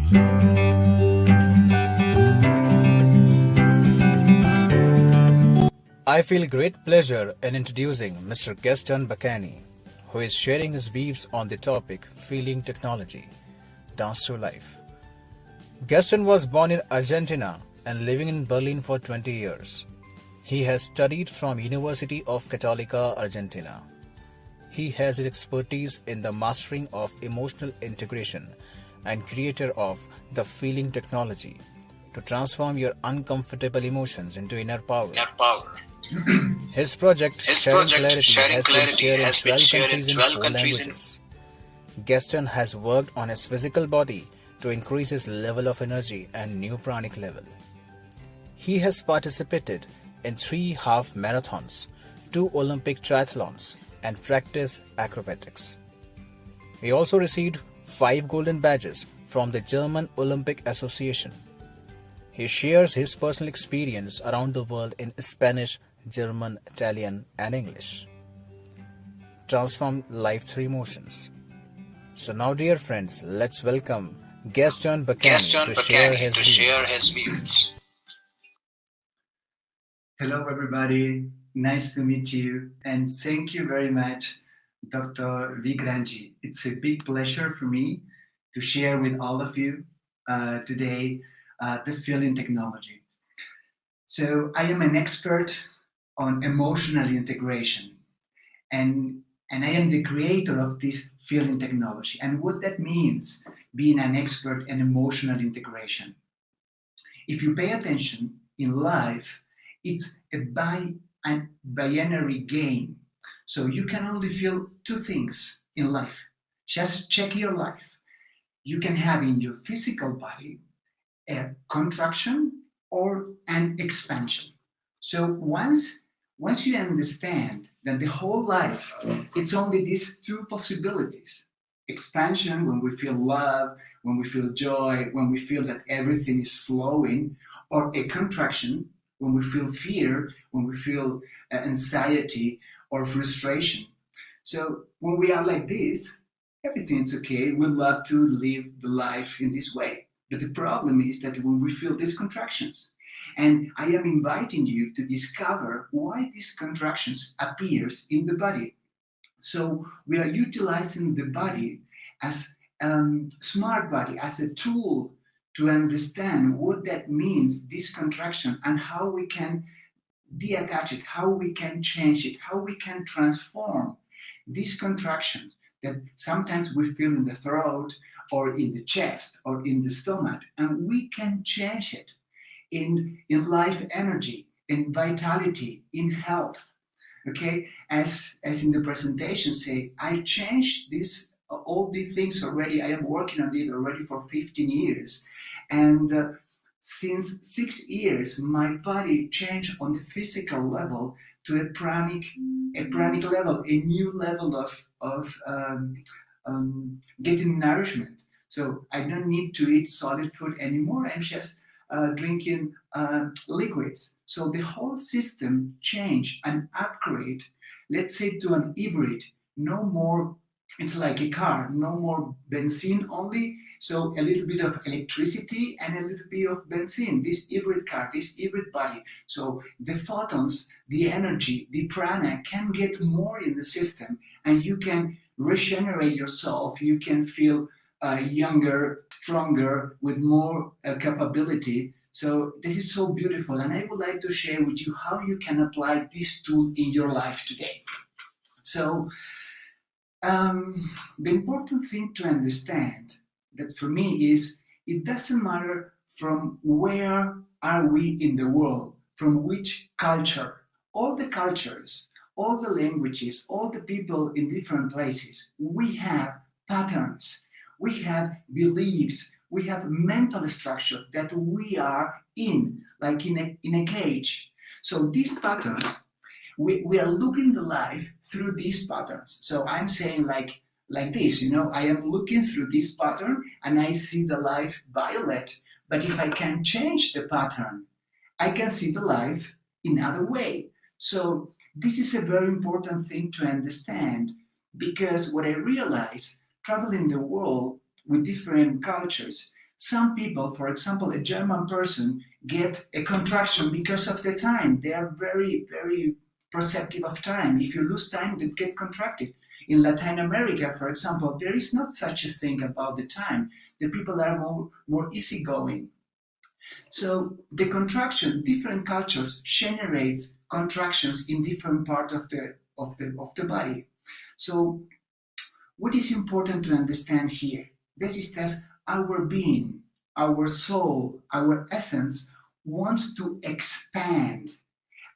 I feel great pleasure in introducing Mr. Gaston Bacchiani, who is sharing his views on the topic Feeling Technology, Dance to Life. Gaston was born in Argentina and living in Berlin for 20 years. He has studied from University of Católica Argentina. He has his expertise in the mastering of emotional integration and creator of the Feeling Technology to transform your uncomfortable emotions into inner power. His project, Sharing Clarity, has been shared in 12 countries in 4 languages. Gaston has worked on his physical body to increase his level of energy and new pranic level. He has participated in 3 half marathons, 2 Olympic triathlons, and practiced acrobatics. He also received 5 golden badges from the German Olympic Association. He shares his personal experience around the world in Spanish, German, Italian, and English. Transform life through emotions. So now, dear friends, let's welcome Gaston Bacchiani to share his views. Hello, everybody. Nice to meet you. And thank you very much, Dr. Vigranji. It's a big pleasure for me to share with all of you today the feeling technology. So I am an expert on emotional integration, and I am the creator of this feeling technology. And what that means, being an expert in emotional integration. If you pay attention in life, it's a binary game. So you can only feel 2 things in life. Just check your life. You can have in your physical body a contraction or an expansion. So once you understand that the whole life, it's only these 2 possibilities. Expansion, when we feel love, when we feel joy, when we feel that everything is flowing, or a contraction, when we feel fear, when we feel anxiety or frustration. So when we are like this, everything's okay. We love to live the life in this way. But the problem is that when we feel these contractions, and I am inviting you to discover why these contractions appears in the body. So we are utilizing the body as smart body, as a tool to understand what that means, this contraction, and how we can detach it, how we can change it, how we can transform these contractions that sometimes we feel in the throat or in the chest or in the stomach, and we can change it in life energy, in vitality, in health. Okay, as in the presentation say, I changed this all these things already. I am working on it already for 15 years, and since 6 years, my body changed on the physical level to a pranic level, a new level of getting nourishment. So I don't need to eat solid food anymore. I'm just drinking liquids. So the whole system changed and upgrade, let's say to an hybrid. No more, it's like a car, no more benzene only. So a little bit of electricity and a little bit of benzene, this hybrid car, this hybrid body. So the photons, the energy, the prana can get more in the system, and you can regenerate yourself. You can feel younger, stronger, with more capability. So this is so beautiful, and I would like to share with you how you can apply this tool in your life today. So the important thing to understand that for me is it doesn't matter from where are we in the world, from which culture, all the cultures, all the languages, all the people in different places, we have patterns, we have beliefs, we have mental structure that we are in, like in a cage. So these patterns, we are looking the life through these patterns. So I'm saying like this, I am looking through this pattern and I see the life violet. But if I can change the pattern, I can see the life in another way. So this is a very important thing to understand, because what I realize traveling the world with different cultures, Some people, for example, a German person, get a contraction because of the time. They are very, very perceptive of time. If you lose time, they get contracted. In Latin America, for example, there is not such a thing about the time. The people are more easygoing. So the contraction, different cultures generates contractions in different parts of the body. So what is important to understand here? This is that our being, our soul, our essence wants to expand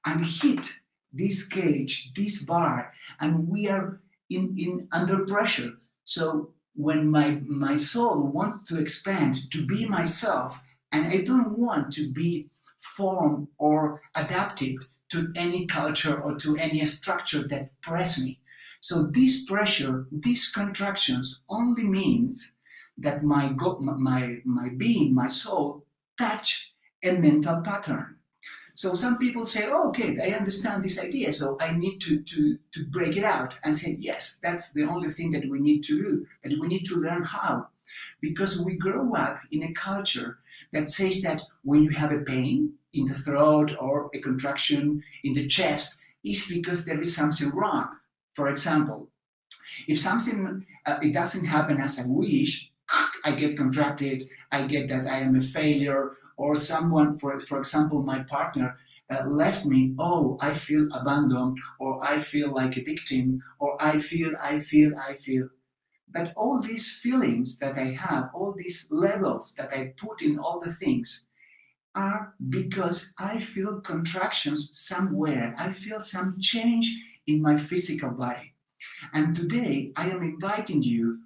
and hit this cage, this bar, and we are in under pressure. So when my soul wants to expand, to be myself, and I don't want to be formed or adapted to any culture or to any structure that press me. So this pressure, these contractions only means that my being, my soul, touch a mental pattern. So some people say, oh, okay, I understand this idea, so I need to break it out and say, yes, that's the only thing that we need to do, and we need to learn how. Because we grow up in a culture that says that when you have a pain in the throat or a contraction in the chest, it's because there is something wrong. For example, if something it doesn't happen as I wish, I get contracted, I get that I am a failure, or someone, for example, my partner left me, oh, I feel abandoned, or I feel like a victim, or I feel. But all these feelings that I have, all these levels that I put in all the things, are because I feel contractions somewhere. I feel some change in my physical body. And today I am inviting you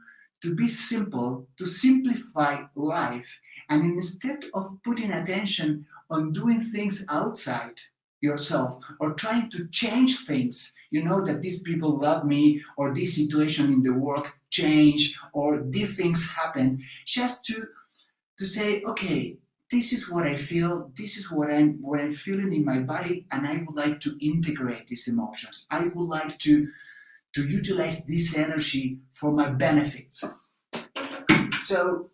to be simple, to simplify life, and instead of putting attention on doing things outside yourself or trying to change things, you know that these people love me or this situation in the work change or these things happen, just to say, okay, this is what I feel, this is what I'm feeling in my body, and I would like to integrate these emotions. I would like to utilize this energy for my benefits. So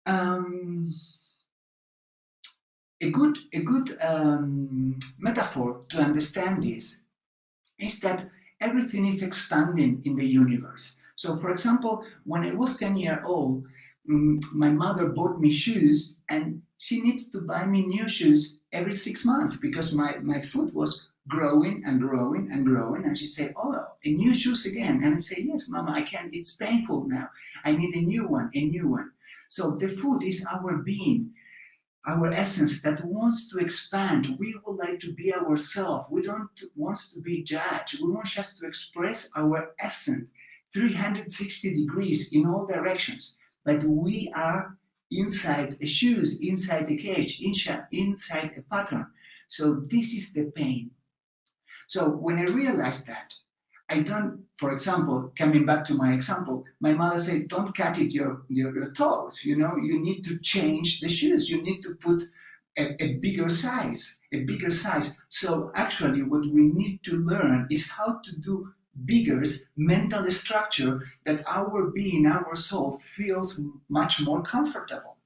a good metaphor to understand this is that everything is expanding in the universe. So, for example, when I was 10 years old, my mother bought me shoes, and she needs to buy me new shoes every 6 months because my foot was growing and growing and growing. And she said, oh, a new shoes again. And I say, yes, Mama, I can't. It's painful now. I need a new one, a new one. So the foot is our being, our essence that wants to expand. We would like to be ourselves. We don't want to be judged. We want just to express our essence 360 degrees in all directions. But we are inside the shoes, inside the cage, inside a pattern. So this is the pain. So when I realized that, I don't, for example, coming back to my example, my mother said, don't cut it your toes. You know, you need to change the shoes. You need to put a bigger size, a bigger size. So actually what we need to learn is how to do bigger mental structure that our being, our soul feels much more comfortable.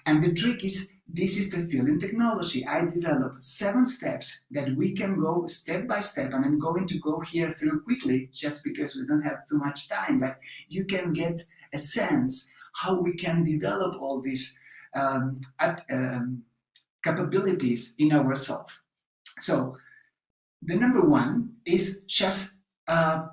And the trick is, this is the feeling technology. I developed 7 steps that we can go step by step, and I'm going to go here through quickly just because we don't have too much time, but you can get a sense how we can develop all these capabilities in ourselves. So the number one is just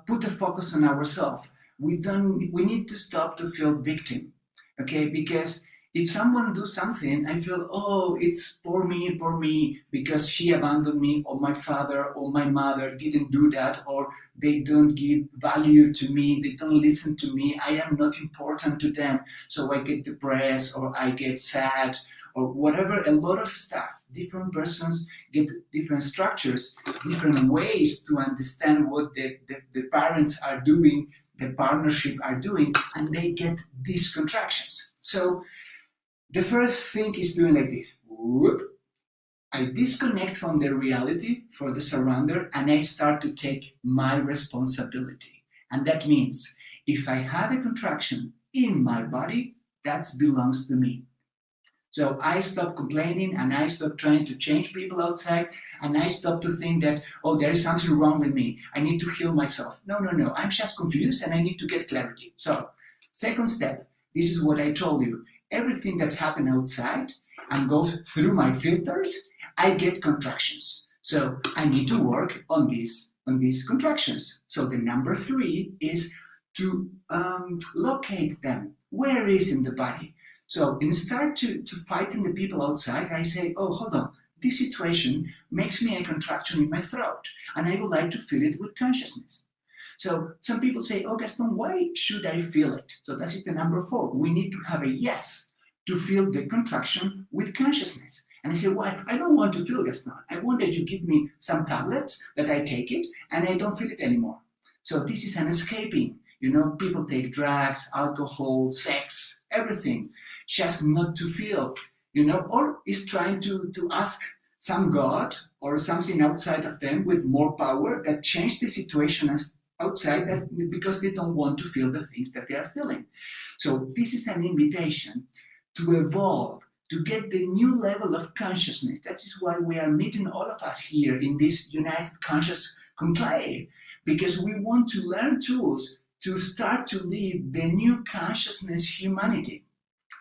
put the focus on ourselves. We need to stop to feel victim, okay? Because if someone do something, I feel, oh, it's for me, because she abandoned me, or my father or my mother didn't do that, or they don't give value to me, they don't listen to me, I am not important to them, so I get depressed, or I get sad, or whatever, a lot of stuff. Different persons get different structures, different ways to understand what the parents are doing, the partnership are doing, and they get these contractions. So the first thing is doing like this. Whoop. I disconnect from the reality for the surrounder, and I start to take my responsibility. And that means if I have a contraction in my body, that belongs to me. So I stopped complaining and I stopped trying to change people outside, and I stopped to think that, oh, there is something wrong with me. I need to heal myself. No, no, no. I'm just confused and I need to get clarity. So, second step, this is what I told you. Everything that happens outside and goes through my filters, I get contractions. So I need to work on these contractions. So the number 3 is to locate them. Where is in the body? So instead to fighting the people outside, I say, oh, hold on. This situation makes me a contraction in my throat, and I would like to feel it with consciousness. So some people say, oh, Gaston, why should I feel it? So that is the number 4. We need to have a yes to feel the contraction with consciousness. And I say, why? I don't want to feel, Gaston. I want that you give me some tablets that I take it and I don't feel it anymore. So this is an escaping. People take drugs, alcohol, sex, everything, just not to feel, or is trying to ask some God or something outside of them with more power that change the situation as outside that because they don't want to feel the things that they are feeling. So this is an invitation to evolve, to get the new level of consciousness. That is why we are meeting all of us here in this United Conscious Conclave, because we want to learn tools to start to live the new consciousness humanity.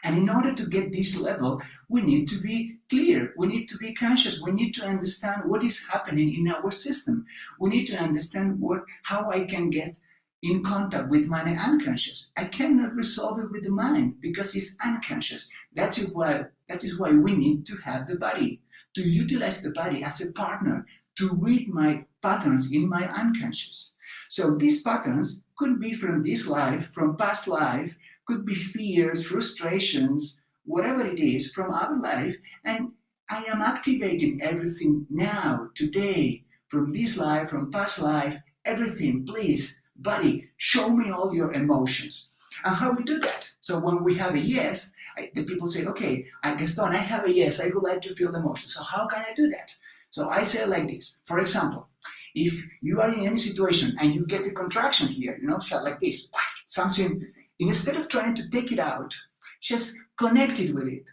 And in order to get this level, we need to be clear. We need to be conscious. We need to understand what is happening in our system. We need to understand how I can get in contact with my unconscious. I cannot resolve it with the mind because it's unconscious. That is why we need to have the body, to utilize the body as a partner, to read my patterns in my unconscious. So these patterns could be from this life, from past life, could be fears, frustrations, whatever it is from other life, and I am activating everything now, today, from this life, from past life, everything. Please, body, show me all your emotions. And how we do that? So when we have a yes, the people say, okay, Gaston, I have a yes, I would like to feel the emotion. So how can I do that? So I say like this. For example, if you are in any situation and you get a contraction here, like this, something. Instead of trying to take it out, just connect it with it.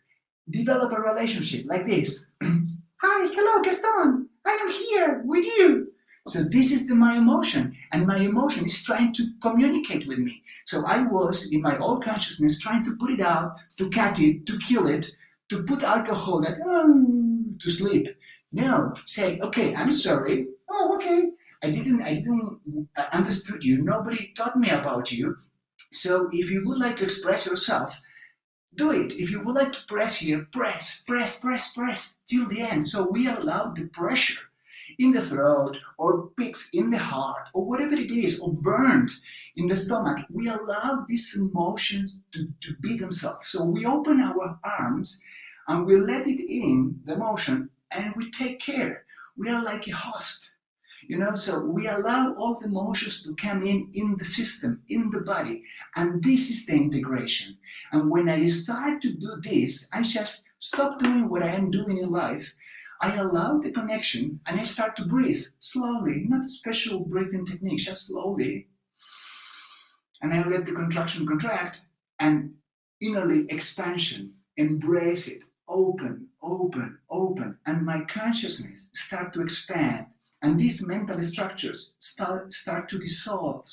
Develop a relationship like this. Hi, hello, Gaston. I am here with you. So this is my emotion, and my emotion is trying to communicate with me. So I was, in my old consciousness, trying to put it out, to cut it, to kill it, to put alcohol, to sleep. No, say, okay, I'm sorry. Oh, okay. I didn't understood you. Nobody taught me about you. So if you would like to express yourself, do it. If you would like to press here, press till the end. So we allow the pressure in the throat or peaks in the heart or whatever it is, or burned in the stomach. We allow these emotions to be themselves. So we open our arms and we let it in, the emotion, and we take care. We are like a host. So we allow all the emotions to come in the system, in the body. And this is the integration. And when I start to do this, I just stop doing what I am doing in life. I allow the connection and I start to breathe slowly, not a special breathing technique, just slowly. And I let the contraction contract and innerly expansion, embrace it, open. And my consciousness start to expand. And these mental structures start to dissolve.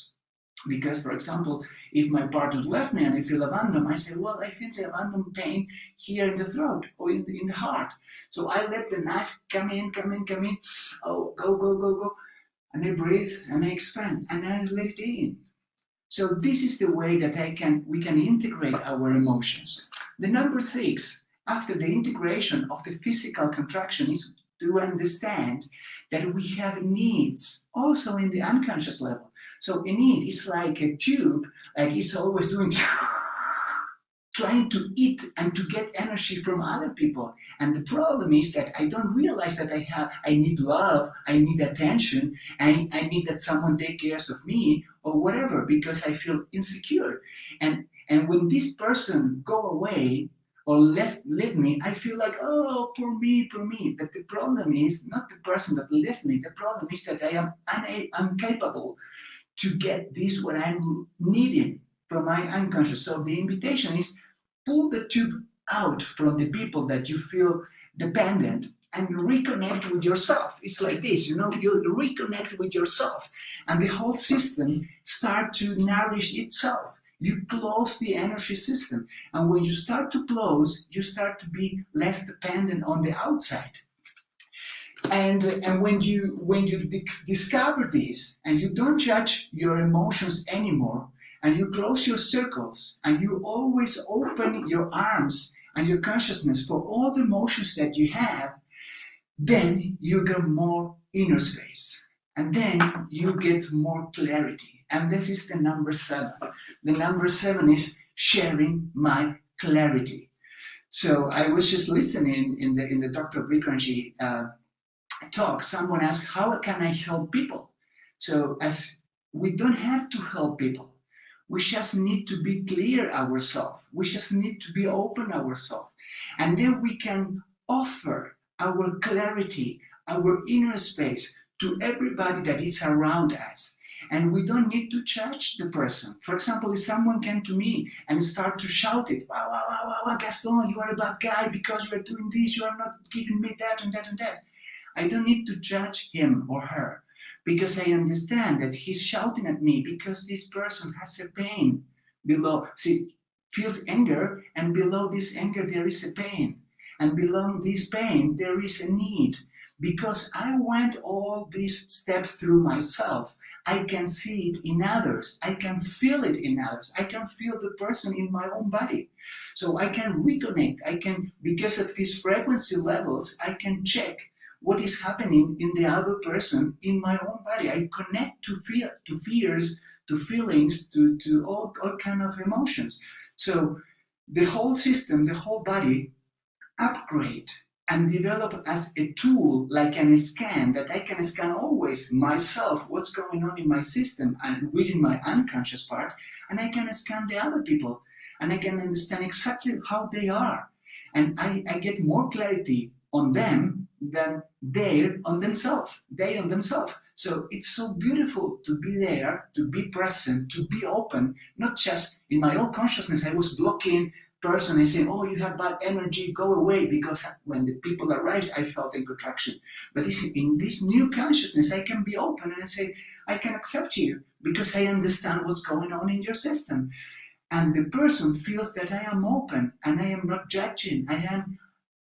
Because, for example, if my partner left me and I feel abandoned, I say, well, I feel the abandoned pain here in the throat or in the heart. So I let the knife come in. Oh, go. And I breathe and I expand and I let it in. So this is the way that we can integrate our emotions. The number 6, after the integration of the physical contraction, is to understand that we have needs also in the unconscious level. So a need is like a tube, like it's always doing trying to eat and to get energy from other people. And the problem is that I don't realize that I need love, I need attention, and I need that someone take care of me or whatever, because I feel insecure. And when this person go away, or left me, I feel like, oh, poor me. But the problem is not the person that left me. The problem is that I am incapable to get this what I'm needing from my unconscious. So the invitation is pull the tube out from the people that you feel dependent and reconnect with yourself. It's like this, you reconnect with yourself and the whole system start to nourish itself. You close the energy system. And when you start to close, you start to be less dependent on the outside. And when you discover this and you don't judge your emotions anymore, and you close your circles and you always open your arms and your consciousness for all the emotions that you have, then you get more inner space. And then you get more clarity. And this is the number 7. The number 7 is sharing my clarity. So I was just listening in the Dr. Bikranji talk. Someone asked, how can I help people? So as we don't have to help people. We just need to be clear ourselves. We just need to be open ourselves. And then we can offer our clarity, our inner space to everybody that is around us. And we don't need to judge the person. For example, if someone came to me and start to shout it, wow, wow, wow, wow, Gaston, you are a bad guy because you are doing this, you are not giving me that and that and that. I don't need to judge him or her because I understand that he's shouting at me because this person has a pain below. See, feels anger, and below this anger there is a pain. And below this pain there is a need. Because I went all these steps through myself, I can see it in others. I can feel it in others. I can feel the person in my own body. So I can reconnect. I can, because of these frequency levels, I can check what is happening in the other person in my own body. I connect to fears, to feelings, to all kind of emotions. So the whole system, the whole body upgrade and develop as a tool, like a scan, that I can scan always myself, what's going on in my system and within my unconscious part, and I can scan the other people and I can understand exactly how they are. And I get more clarity on them than they on themselves. So it's so beautiful to be there, to be present, to be open, not just in my own consciousness. I was blocking person and saying, oh, you have bad energy, go away, because when the people arrived, I felt a contraction. But in this new consciousness, I can be open and say, I can accept you because I understand what's going on in your system. And the person feels that I am open and I am not judging. I am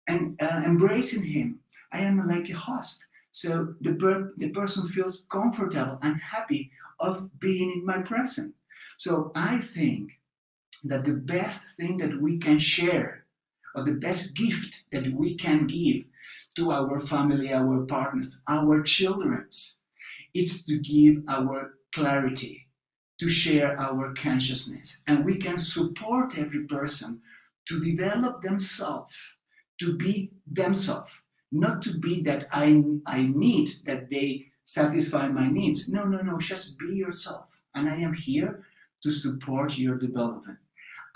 embracing him. I am like a host. So the person feels comfortable and happy of being in my presence. So I think that the best thing that we can share, or the best gift that we can give to our family, our partners, our children, is to give our clarity, to share our consciousness. And we can support every person to develop themselves, to be themselves, not to be that I need that they satisfy my needs. No, just be yourself. And I am here to support your development.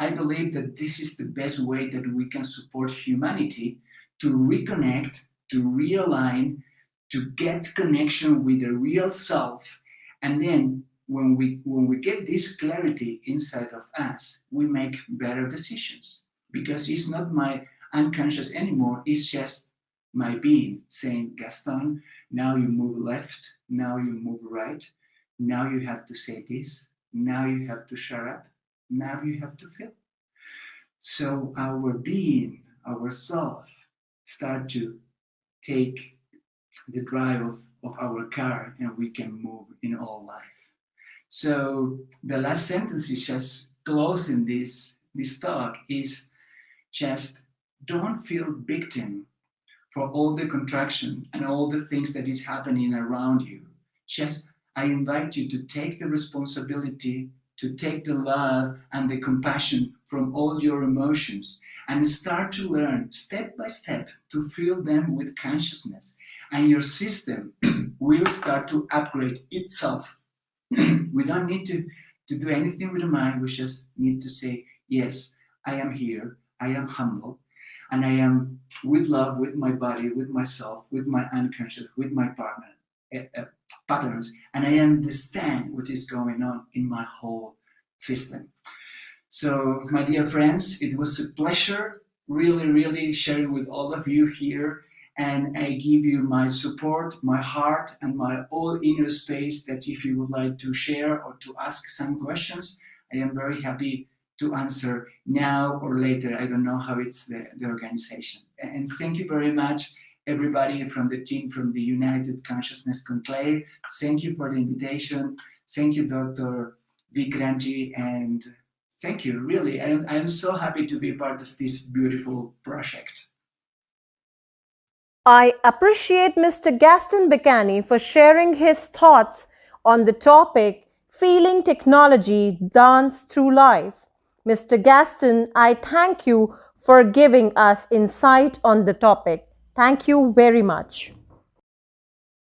I believe that this is the best way that we can support humanity to reconnect, to realign, to get connection with the real self. And then when we get this clarity inside of us, we make better decisions. Because it's not my unconscious anymore, it's just my being saying, Gaston, now you move left, now you move right, now you have to say this, now you have to shut up, now you have to feel. So our being, our self, start to take the drive of our car and we can move in all life. So the last sentence is just closing this talk is just don't feel victim for all the contraction and all the things that is happening around you. Just I invite you to take the responsibility, to take the love and the compassion from all your emotions and start to learn step by step to feel them with consciousness. And your system will start to upgrade itself. We don't need to do anything with the mind. We just need to say, yes, I am here. I am humble. And I am with love, with my body, with myself, with my unconscious, with my partner, patterns. And I understand what is going on in my whole system. So, my dear friends, it was a pleasure really, really sharing with all of you here. And I give you my support, my heart, and my all inner space that if you would like to share or to ask some questions, I am very happy to answer now or later. I don't know how it's the organization. And thank you very much, everybody from the team from the United Consciousness Conclave. Thank you for the invitation. Thank you, Dr. Vikranji, and thank you, really. I'm so happy to be part of this beautiful project. I appreciate Mr. Gaston Bacchiani for sharing his thoughts on the topic Feeling Technology Dance Through Life. Mr. Gaston, I thank you for giving us insight on the topic. Thank you very much.